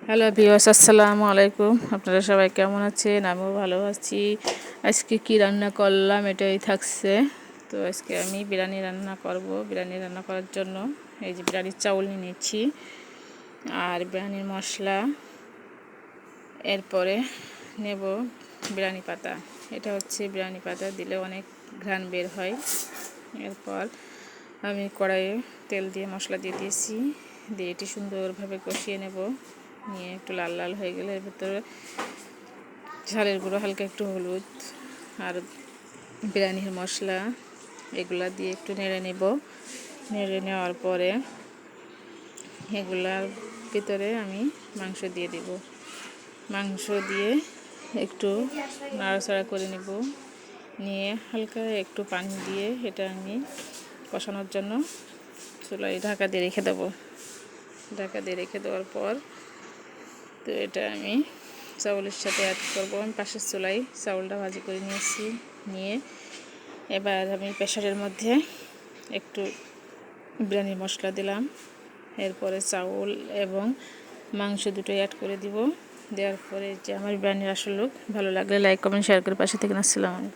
Hello viewers, আসসালামু আলাইকুম। আপনারা সবাই কেমন আছেন? আমিও ভালো আছি। আজকে কি রান্না করলাম এটাই থাকছে। তো আজকে আমি বিরিয়ানি রান্না করব। বিরিয়ানি রান্না করার জন্য এই যে বিরিয়ানির চাউল নিয়ে নিচ্ছি আর বিরিয়ানির মশলা, এরপরে নেব বিরিয়ানি পাতা। এটা হচ্ছে বিরিয়ানি পাতা, দিলে অনেক ঘ্রাণ বের হয়। এরপর আমি কড়াইয়ে তেল দিয়ে মশলা দিয়ে দিয়েছি, দিয়ে এটি সুন্দরভাবে কষিয়ে নেব। নিয়ে একটু লাল লাল হয়ে গেলে এর ভিতরে ঝালের গুঁড়ো, হালকা একটু হলুদ আর বিরিয়ানির মশলা এগুলা দিয়ে একটু নেড়ে নেব। নেড়ে নেওয়ার পরে এগুলার ভিতরে আমি মাংস দিয়ে দেব। মাংস দিয়ে একটু নাড়াচাড়া করে নেব। নিয়ে হালকা একটু পানি দিয়ে এটা আমি কষানোর জন্য চুলায় ঢাকা দিয়ে রেখে দেবো। ঢাকা দিয়ে রেখে দেওয়ার পর তো এটা আমি চাউলের সাথে অ্যাড করবো। আমি পাশের চুলায় চাউলটা ভাজি করে নিয়েছি। নিয়ে এবার আমি প্রেসারের মধ্যে একটু বিরিয়ানির মশলা দিলাম। এরপরে চাউল এবং মাংস দুটোই অ্যাড করে দিব। দেওয়ার পরে যে আমার বিরিয়ানির আসল লুক। ভালো লাগলে লাইক, কমেন্ট, শেয়ার করে পাশে থেকে আসসালামু আলাইকুম।